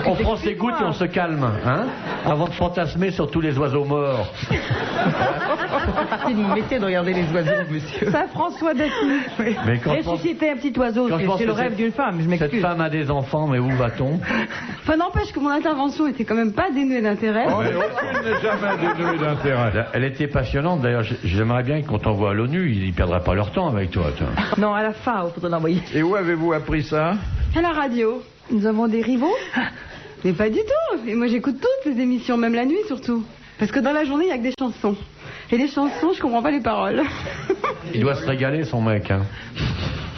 On prend ses gouttes et on se calme, hein, avant de fantasmer sur tous les oiseaux morts. C'est partie de mon métier de regarder les oiseaux, monsieur. Ça, François Dassy. Mais quand Ressusciter un petit oiseau, quand je pense c'est le que rêve cette- d'une femme, je cette m'excuse. femme a des enfants, mais où va-t-on? Enfin, n'empêche que mon intervention était quand même pas dénuée d'intérêt. Oh, mais aucune n'est jamais dénuée d'intérêt. Elle était passionnante, d'ailleurs. J'aimerais bien qu'on t'envoie à l'ONU, ils ne perdraient pas leur temps avec toi. Toi. Non, à la fin, il faudrait l'envoyer. Et où avez-vous appris ça? À la radio. Nous avons des rivaux. Mais pas du tout. Et moi, j'écoute toutes les émissions, même la nuit surtout. Parce que dans la journée, il n'y a que des chansons. Et les chansons, je comprends pas les paroles. Il doit se régaler, son mec. Hein.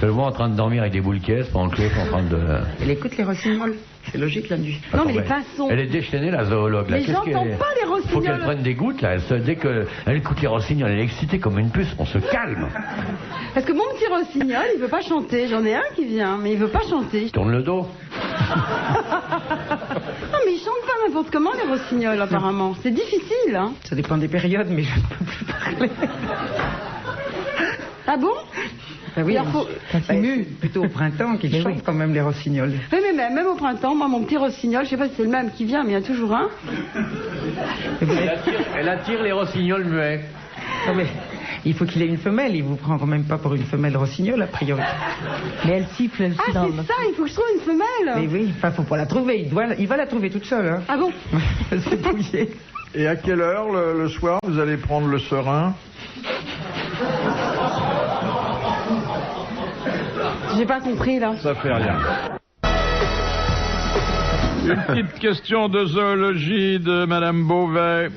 Je le vois en train de dormir avec des boules caisses pendant que l'autre est en train de... Elle écoute les rossignols. C'est logique la nuit. Non, Attends, mais les pinsons. Elle est déchaînée, la zoologue. Là. Mais Qu'est-ce j'entends qu'elle- pas les Faut rossignols. qu'elle prenne des gouttes, là. Dès qu'elle écoute les rossignols, elle est excitée comme une puce. On se calme. Parce que mon petit rossignol, il veut pas chanter. J'en ai un qui vient, mais il veut pas chanter. Tourne le dos. Non, mais ils chantent pas n'importe comment, les rossignols, apparemment. C'est difficile, hein. Ça dépend des périodes, mais je ne peux plus parler. Ah bon? Ben oui, Alors, faut- c'est plutôt au printemps qu'ils chantent quand même les rossignols. Oui, mais même au printemps, moi, mon petit rossignol, je sais pas si c'est le même qui vient, mais il y a toujours un. Elle attire les rossignols muets. Non, mais il faut qu'il ait une femelle. Il vous prend quand même pas pour une femelle rossignol, a priori. Mais elle siffle, elle Ah, c'est ça, il faut que je trouve une femelle. Mais oui, enfin, faut pas la trouver. Il va la trouver toute seule. Hein. Ah bon? C'est bouillé. Et à quelle heure le soir vous allez prendre le serein? J'ai pas compris, là. Ça fait rien. Une petite question de zoologie de Madame Beauvais.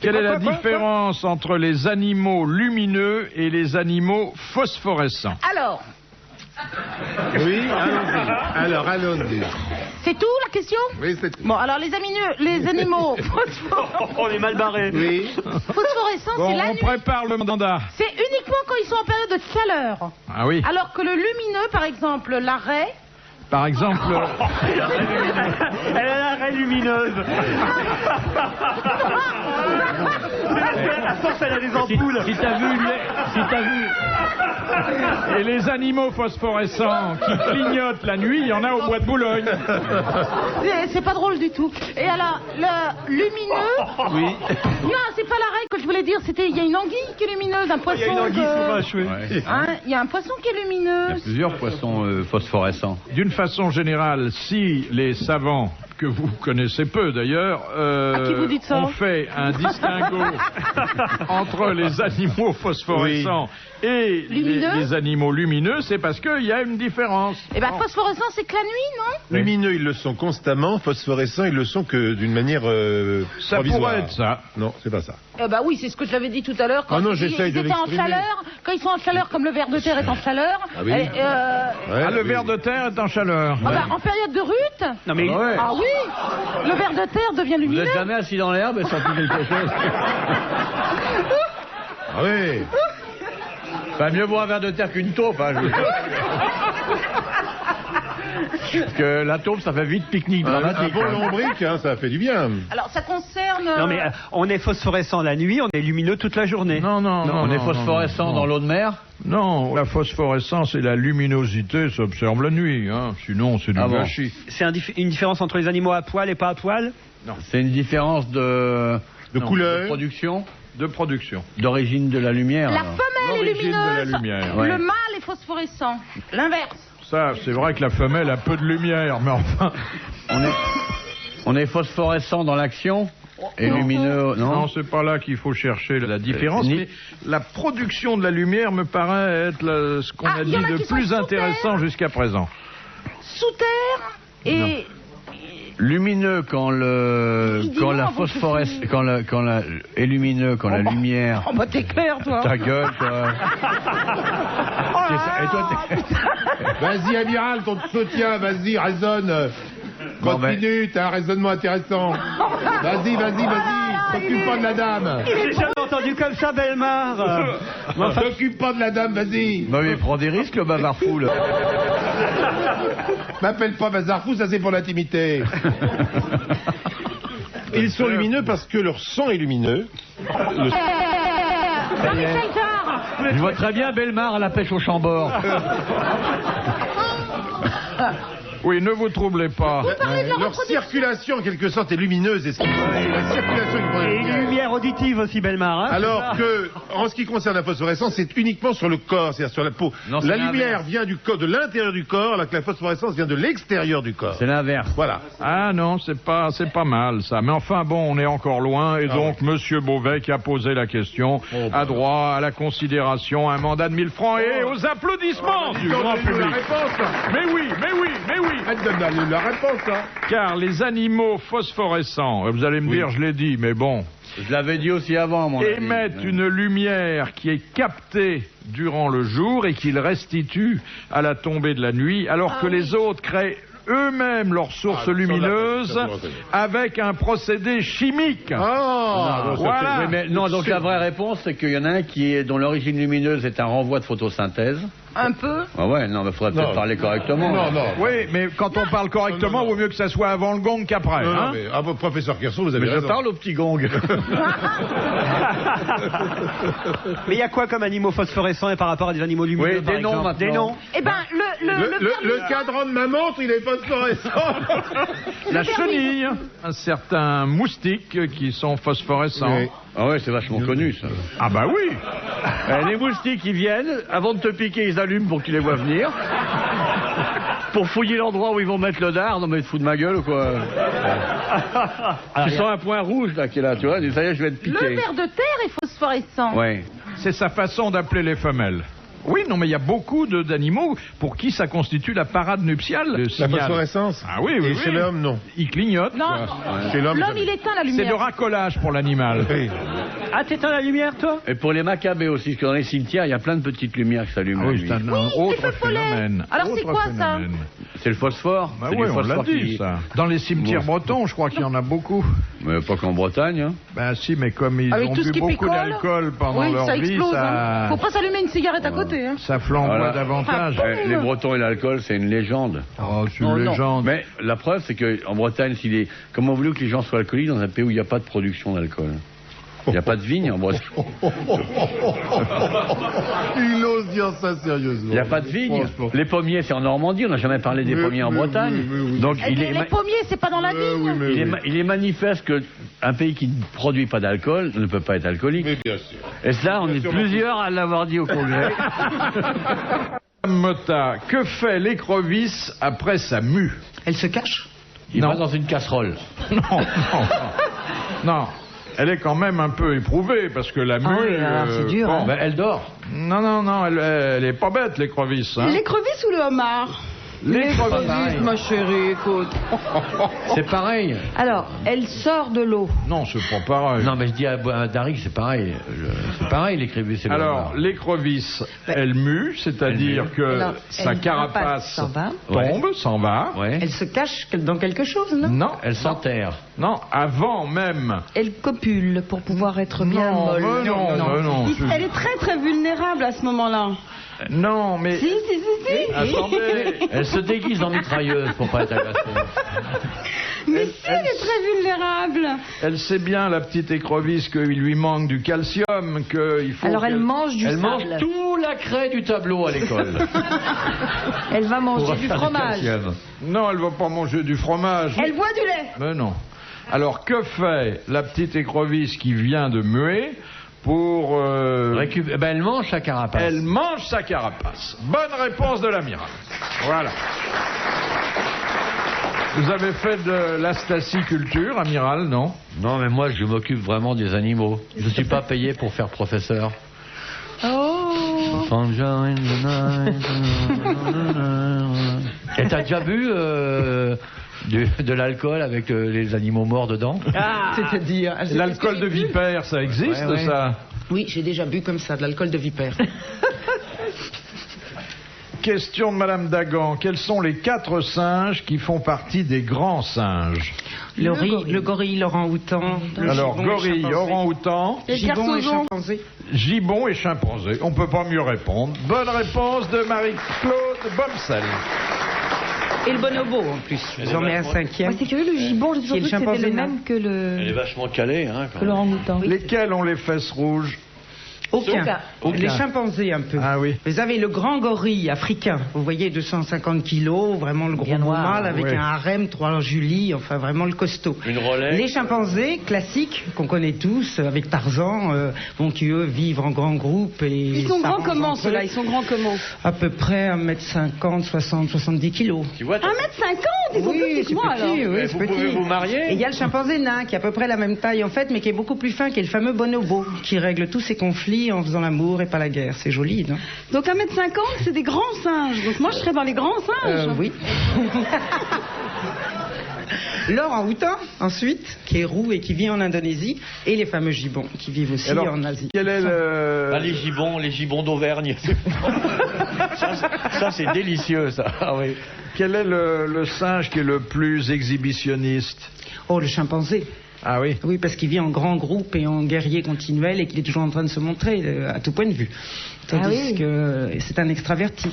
Quelle est la différence entre les animaux lumineux et les animaux phosphorescents? Alors, Oui, allons-y. Alors, allons-y. c'est tout la question? Oui, c'est tout. Bon, alors les animaux On est mal barré. Oui. phosphorescents, Bon, c'est la on nuit. prépare le mandat. C'est uniquement quand ils sont en période de chaleur. Ah oui. Alors que le lumineux, par exemple, la raie, Par exemple, Elle a la raie lumineuse. force, elle a des ampoules. Si t'as vu... Et les animaux phosphorescents qui clignotent la nuit, il y en a au bois de Boulogne. C'est pas drôle du tout. Et alors, le lumineux... Oui. Non, c'est pas la règle que je voulais dire. C'était, il y a une anguille qui est lumineuse, un poisson... Il y a une anguille sauvage, oui. Hein, il y a un poisson qui est lumineux. Il y a plusieurs poissons phosphorescents. D'une façon générale, si les savants, que vous connaissez peu d'ailleurs, À qui vous dites ça ont fait un distinguo entre les animaux phosphorescents et les animaux lumineux, c'est parce qu'il y a une différence. Eh ben, phosphorescent, c'est que la nuit, non? Lumineux, ils le sont constamment. Phosphorescents, ils le sont que d'une manière ça provisoire. pourrait être ça. Non, c'est pas ça. Eh ben oui, c'est ce que je l'avais dit tout à l'heure. Quand Ah non, ils j'essaye de étaient en l'exprimer. chaleur, quand ils sont en chaleur, comme le ver de terre est en chaleur. Ah oui. Le ver de terre est en chaleur. Ah bah, en période de rut. Non mais Ah oui, le ver de terre devient Vous lumineux. n'êtes jamais assis dans l'herbe et ça fait quelque chose. Ah oui. Enfin, mieux vaut un verre de terre qu'une taupe. Hein, Parce que la taupe, ça fait vite pique-nique Un dramatique. bon lombric, hein, ça fait du bien. Alors ça concerne... non mais on est phosphorescent la nuit, on est lumineux toute la journée. Non, On est phosphorescent dans l'eau de mer. Non, la phosphorescence et la luminosité s'observent la nuit. Hein. Sinon, c'est du gâchis. C'est une différence entre les animaux à poil et pas à poil? Non. C'est une différence de couleur, de production, d'origine de la lumière. La alors. femelle est L'origine de la lumineuse, lumière. Ouais. le mâle est phosphorescent. L'inverse. Ça, c'est vrai que la femelle a peu de lumière, mais enfin... On est phosphorescent dans l'action et lumineux, non? Non, c'est pas là qu'il faut chercher la différence, ni- mais la production de la lumière me paraît être ce qu'on a il dit y en a de qui sont plus sous intéressant terre. jusqu'à présent. Sous terre et... Lumineux quand la phosphorescence, et lumineux quand la lumière. Oh bah t'es clair, toi. Ta gueule, toi. Et toi, Vas-y, Amiral, ton soutien, vas-y, raisonne. Continue, t'as un raisonnement intéressant. Vas-y, t'occupe pas de la dame. J'ai jamais entendu comme ça, Belmar. T'occupe pas de la dame, vas-y. Non mais prends des risques, le bavard fou, là. M'appelle pas bazar fou, ça c'est pour l'intimité. Ils sont lumineux parce que leur sang est lumineux. Je vois très bien Belmar à la pêche au chambord. Oui, ne vous troublez pas. Leur circulation, en quelque sorte, est lumineuse. Et la circulation Et une lumière auditive aussi, Belmar. Hein, alors que, en ce qui concerne la phosphorescence, c'est uniquement sur le corps, c'est-à-dire sur la peau. Non, c'est la l'inverse. lumière vient du corps, de l'intérieur du corps, alors que la phosphorescence vient de l'extérieur du corps. C'est l'inverse. Voilà. Ah non, c'est pas mal ça. Mais enfin bon, on est encore loin et donc Monsieur Beauvais qui a posé la question a droit à la considération, un mandat de 1000 francs et aux applaudissements du grand public. La réponse. Mais oui. Donne la réponse, hein. Car les animaux phosphorescents, vous allez me dire, je l'ai dit, mais bon, Je l'avais dit aussi avant, à mon avis. émettent une lumière qui est captée durant le jour et qu'ils restituent à la tombée de la nuit, alors que les autres créent eux-mêmes leur source lumineuse avec un procédé chimique. Voilà. Oui, mais non, donc la vraie réponse, c'est qu'il y en a un dont l'origine lumineuse est un renvoi de photosynthèse. Un peu. Ah ouais, non, mais faudrait peut-être parler correctement. Oui, mais quand on parle correctement, il vaut mieux que ça soit avant le gong qu'après. Non, hein. mais, professeur Kerson, vous avez Mais raison. je parle au petit gong. Mais il y a quoi comme animaux phosphorescents et par rapport à des animaux lumineux, Oui, par des noms exemple? maintenant. Des noms. Eh ben, Le cadran de ma montre, il est phosphorescent. La chenille, un certain moustique qui sont phosphorescents. Oui. Ah ouais, c'est vachement connu, ça. Ah bah oui. Les moustiques, ils viennent, avant de te piquer, ils allument pour que tu les vois venir. Pour fouiller l'endroit où ils vont mettre le dard. Non mais tu te fous de ma gueule ou quoi? Tu sens un point rouge là qui est là, tu vois, ça y est, je vais te piquer. le ver de terre est phosphorescent. Ouais. C'est sa façon d'appeler les femelles. Oui, non, mais il y a beaucoup d'animaux pour qui ça constitue la parade nuptiale. Le La signal. phosphorescence. Ah oui, oui, Et oui. chez l'homme, non. Il clignote. Non, Chez l'homme, l'homme il éteint la C'est lumière. de racolage pour l'animal. Oui. Ah, t'éteins la lumière, toi? Et pour les macabées aussi, parce que dans les cimetières, il y a plein de petites lumières qui s'allument. Ah la oui, nuit. c'est un autre phénomène. Alors, c'est Autre quoi, ça? phénomène. C'est le phosphore. Bah C'est oui, du on l'a phosphore dit, qui... ça. Dans les cimetières Bon. bretons, je crois qu'il y en a beaucoup. Mais pas qu'en Bretagne. Hein. Ben si, mais comme ils Avec ont tout ce bu qui beaucoup picole. d'alcool pendant Oui, leur ça vie, explose. Hein. ça... Faut pas s'allumer une cigarette à côté. Hein. ça flamboie Voilà. davantage. Les Bretons et l'alcool, c'est une légende. Oh, c'est Non, une non. légende. Mais la preuve, c'est qu'en Bretagne, comment voulez-vous que les gens soient alcooliques dans un pays où il n'y a pas de production d'alcool? Il n'y a pas de vigne en Bretagne. Il ose dire ça sérieusement. Il n'y a pas de vigne. Les pommiers, c'est en Normandie. On n'a jamais parlé des pommiers en Bretagne. Donc, Les pommiers, c'est pas dans la vigne. il est manifeste qu'un pays qui ne produit pas d'alcool ne peut pas être alcoolique. Mais bien sûr. Et cela, on est plusieurs à l'avoir dit au Congrès. Mota, que fait l'écrevisse après sa mue? Elle se cache? Il va dans une casserole. Non. Elle est quand même un peu éprouvée parce que la mue. C'est dur. bon, Elle dort. Non, elle est pas bête l'écrevisse. Hein. L'écrevisse ou le homard? L'écrevisse, ma chérie, écoute. C'est pareil. Alors, elle sort de l'eau. Non, c'est pas pareil. Non, mais je dis à Dari, c'est pareil. C'est pareil, l'écrevisse et le Alors, homard. l'écrevisse, elle mue, c'est-à-dire que Alors, sa carapace s'en va. tombe, s'en va. Ouais. Elle se cache dans quelque chose, non? Non, Elle s'enterre. non, avant même. Elle copule pour pouvoir être bien molle. Non. Elle est très très vulnérable à ce moment-là. Non, mais. Si. Attendez. Elle se déguise en mitrailleuse pour pas être agacée. Mais si, elle est très vulnérable. Elle sait bien, la petite écrevisse, qu'il lui manque du calcium, qu'il faut. Alors elle mange du Elle mange sable. tout la craie du tableau à l'école. Elle va manger Pour du faire fromage. calcium. Non, elle va pas manger du fromage. Elle boit du lait. Mais non. Alors, que fait la petite écrevisse qui vient de muer pour. Elle mange sa carapace. Elle mange sa carapace. Bonne réponse de l'amiral. Voilà. Vous avez fait de l'astaciculture, amiral, non? Non, mais moi, je m'occupe vraiment des animaux. Je ne suis pas payé pour faire professeur. Oh. Et t'as déjà bu de l'alcool avec les animaux morts dedans? C'est-à-dire... L'alcool de vipère, ça existe, Ouais. ça? Oui, j'ai déjà bu comme ça, de l'alcool de vipère. Question de Madame Dagan. Quels sont les 4 singes qui font partie des grands singes? Le gorille, l'orang-outan. Alors, gorille, orang-outan, Gibbon et chimpanzé. gibbon et chimpanzé. On peut pas mieux répondre. Bonne réponse de Marie-Claude Bomsel. Et le bonobo, en plus. J'en mets un 5e. C'est curieux, le gibbon, j'ai toujours Qui est cru le que c'était le chimpanzé nain. même que Elle est le vachement calée, hein. que l'orang-outan. Lesquels ont les fesses rouges? Aucun. Aucun. Les chimpanzés, un peu. Ah oui. Vous avez le grand gorille africain. Vous voyez, 250 kilos, vraiment le gros Bien noir, mâle, avec ouais. un harem, 3 Julie, enfin vraiment le costaud. Une Rolex. Les chimpanzés classiques, qu'on connaît tous, avec Tarzan, bon, qui eux vivent en grands groupes. Et Ils sont grands s'arrangent comment, entre eux. ceux-là? Ils sont grands comment? À peu près 1m50, 60, 70 kilos. Tu vois, 1m50? Ils sont plus petits que moi, alors. oui, Mais c'est vous petit. pouvez vous marier? Et il y a le chimpanzé nain, qui est à peu près la même taille en fait, mais qui est beaucoup plus fin, qui est le fameux bonobo, qui règle tous ses conflits en faisant l'amour et pas la guerre. C'est joli, non? Donc 1m50, c'est des grands singes. Donc moi, je serais dans les grands singes. Oui. L'orang-outan, ensuite, qui est roux et qui vit en Indonésie, et les fameux gibbons, qui vivent aussi Alors, en Asie. Quel est le... Ah, les gibbons d'Auvergne. ça, c'est délicieux, ça. Ah, oui. Quel est le singe qui est le plus exhibitionniste? Oh, le chimpanzé. Ah oui. Oui, parce qu'il vit en grand groupe et en guerrier continuel et qu'il est toujours en train de se montrer à tout point de vue. Tandis que c'est un extraverti.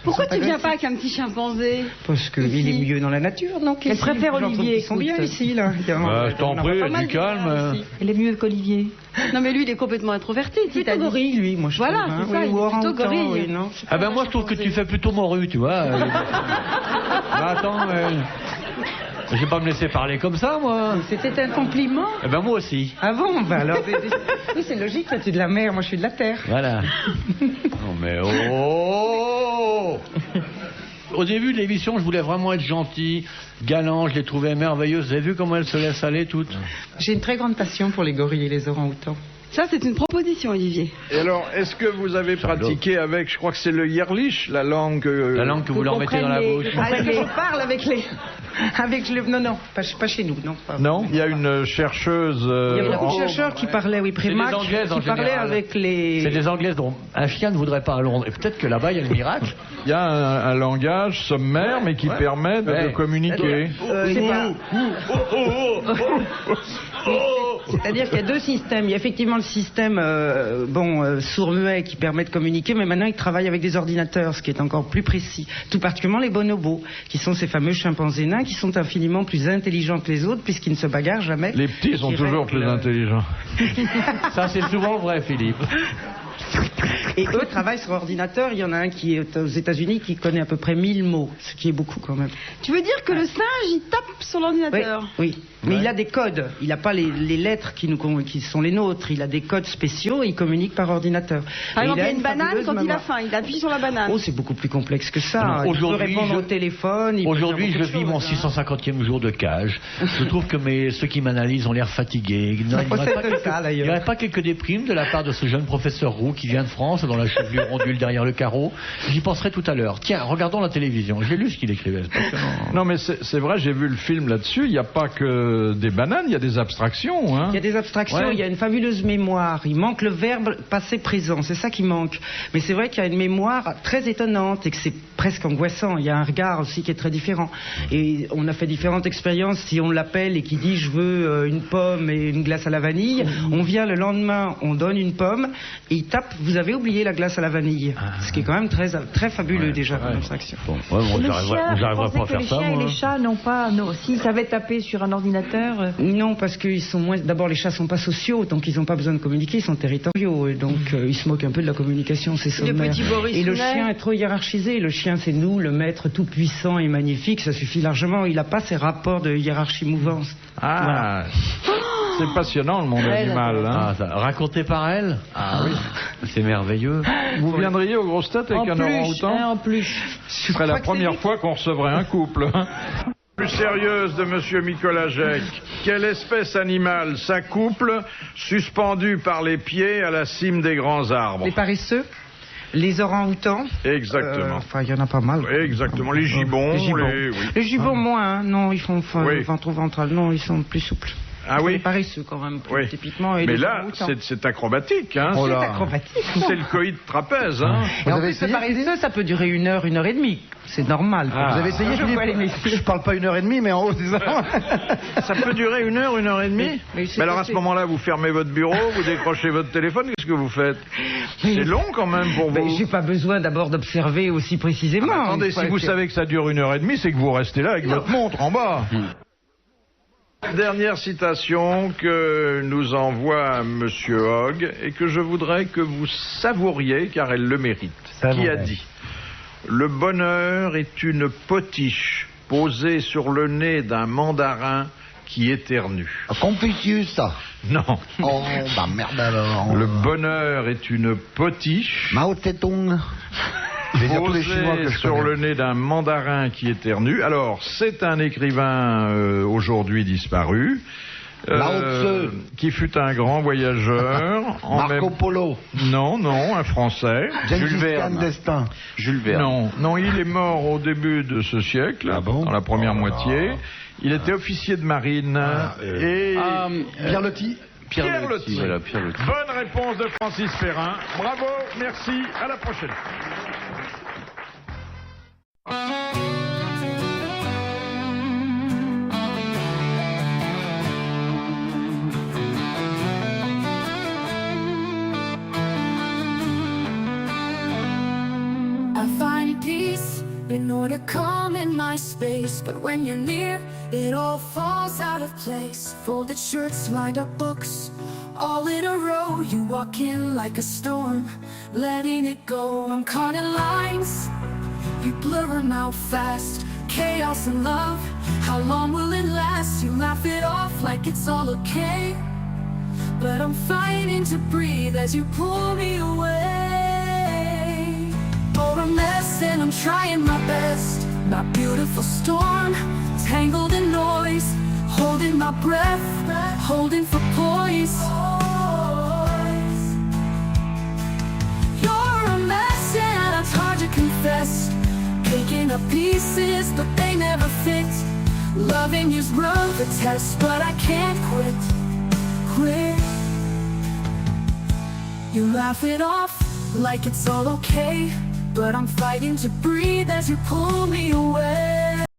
Pourquoi tu viens pas avec un petit chimpanzé? Parce qu'il est mieux dans la nature, donc. Elle préfère Olivier. Ils sont bien écoute. ici, là. Je t'en prie, du calme. Elle est mieux qu'Olivier. Non, mais lui, il est complètement introverti. Plutôt gorille, lui, moi je Voilà, trouve. c'est ça, il est plutôt gorille. Oui, non. Ah ben moi, je trouve que tu fais plutôt morue, tu vois. Attends, je vais pas me laisser parler comme ça, moi. C'était un compliment. Eh ben moi aussi. Ah bon, bah alors. Oui, c'est logique, toi tu es de la mer, moi je suis de la terre. Voilà. Non mais oh. Au début de l'émission, je voulais vraiment être gentil, galant, je les trouvais merveilleuses. Vous avez vu comment elles se laissent aller toutes? J'ai une très grande passion pour les gorilles et les orang-outans. Ça, c'est une proposition, Olivier. Et alors, est-ce que vous avez pratiqué avec, je crois que c'est le yerlich, la langue que vous leur mettez dans la bouche. Ah, est-ce que je parle avec les... Non, pas chez nous, non. Pas non, il y a une chercheuse... Il y a beaucoup de chercheurs qui parlaient, oui, Prémac, qui parlaient avec les... C'est des Anglaises dont un chien ne voudrait pas à Londres. Et peut-être que là-bas, il y a le miracle. Il y a un langage sommaire, mais qui permet de communiquer. C'est-à-dire qu'il y a deux systèmes. Il y a effectivement le système sourd-muet qui permet de communiquer, mais maintenant ils travaillent avec des ordinateurs, ce qui est encore plus précis. Tout particulièrement les bonobos, qui sont ces fameux chimpanzés nains qui sont infiniment plus intelligents que les autres puisqu'ils ne se bagarrent jamais. Les petits sont toujours plus intelligents. Ça, c'est souvent vrai, Philippe. Et eux travaillent sur ordinateur. Il y en a un qui est aux États-Unis qui connaît à peu près 1000 mots, ce qui est beaucoup quand même. Tu veux dire que le singe, il tape sur l'ordinateur? Oui. Mais il a des codes. Il n'a pas les lettres qui sont les nôtres. Il a des codes spéciaux et il communique par ordinateur. Par exemple, il y a une banane, quand il a faim, il appuie sur la banane. Oh, c'est beaucoup plus complexe que ça. Il peut répondre au téléphone. Aujourd'hui, je vis mon 650e jour de cage. Je trouve que ceux qui m'analysent ont l'air fatigués. Il n'y aurait pas quelques déprimes de la part de ce jeune professeur Roux qui vient de France, dont la chevelure ondule derrière le carreau. J'y penserai tout à l'heure. Tiens, regardons la télévision. J'ai lu ce qu'il écrivait. Non, mais c'est vrai, j'ai vu le film là-dessus. Il n'y a pas que des bananes, il y a des abstractions. Hein. Il y a des abstractions, il y a une fabuleuse mémoire. Il manque le verbe passé-présent, c'est ça qui manque. Mais c'est vrai qu'il y a une mémoire très étonnante et que c'est presque angoissant. Il y a un regard aussi qui est très différent. Et on a fait différentes expériences. Si on l'appelle et qu'il dit je veux une pomme et une glace à la vanille, on vient le lendemain, on donne une pomme et il tape vous avez oublié la glace à la vanille. Ce qui est quand même très, très fabuleux déjà comme abstraction. J'arriverai pas à faire ça. Les chiens et les chats n'ont pas. Non, s'ils savaient taper sur un ordinateur. Non, parce qu'ils sont moins. D'abord, les chats sont pas sociaux, donc ils n'ont pas besoin de communiquer, ils sont territoriaux, et donc ils se moquent un peu de la communication, c'est sommaire. Et le chien est trop hiérarchisé. Le chien, c'est nous, le maître tout puissant et magnifique, ça suffit largement. Il n'a pas ces rapports de hiérarchie mouvante. Ah. Voilà. C'est passionnant le monde animal. Hein. Raconté par elle. Ah oui. C'est merveilleux. Vous viendriez aux grosses têtes avec un orang-outan? En plus. Ce serait la première fois qu'on recevrait un couple. Plus sérieuse de Monsieur Mikolajek. Quelle espèce animale s'accouple, suspendue par les pieds à la cime des grands arbres? Les paresseux. Les orang-outans. Exactement. Enfin, il y en a pas mal. Exactement. Les gibbons. Les gibbons moins. Hein. Non, ils font ventre-ventral. Non, ils sont plus souples. Ah oui. Les paresseux quand même, typiquement. Et mais là, c'est acrobatique. Hein. C'est acrobatique. C'est le coït trapèze. Hein. Et en plus, le paresseux, ça peut durer 1 heure, 1 heure et demie. C'est normal. Vous avez essayé, je parle pas 1 heure et demie, mais en haut, c'est ça. Ça peut durer 1 heure, 1 heure et demie. Mais alors à ce moment-là, vous fermez votre bureau, vous décrochez votre téléphone, qu'est-ce que vous faites? C'est long quand même pour vous. J'ai pas besoin d'abord d'observer aussi précisément. Attendez, si vous savez que ça dure 1 heure et demie, c'est que vous restez là avec votre montre en bas. Dernière citation que nous envoie Monsieur Hogg et que je voudrais que vous savouriez car elle le mérite. Qui a dit: le bonheur est une potiche posée sur le nez d'un mandarin qui éternue. Confucius, ça. Non. Oh, bah merde alors. Le bonheur est une potiche. Mao Tse-tung. Posé sur le nez d'un mandarin qui éternue. Alors, c'est un écrivain aujourd'hui disparu, qui fut un grand voyageur. Marco Polo. Non, un Français. Jules Verne. Jules Verne. Non, il est mort au début de ce siècle, dans la première moitié. Il était officier de marine. Pierre Loti. Pierre Loti. Voilà, Pierre Loti. Bonne réponse de Francis Perrin. Bravo, merci, à la prochaine. I find peace in order to come in my space, but when you're near, it all falls out of place. Folded shirts, lined up books, all in a row. You walk in like a storm, letting it go. I'm caught in lines, you blur them out fast. Chaos and love, how long will it last? You laugh it off like it's all okay, but I'm fighting to breathe as you pull me away. For a mess and I'm trying my best. My beautiful storm, tangled in noise, holding my breath, holding for poise. You're a mess and it's hard to confess. Picking up pieces, but they never fit. Loving you's run the test, but I can't quit. You laugh it off like it's all okay, but I'm fighting to breathe as you pull me away.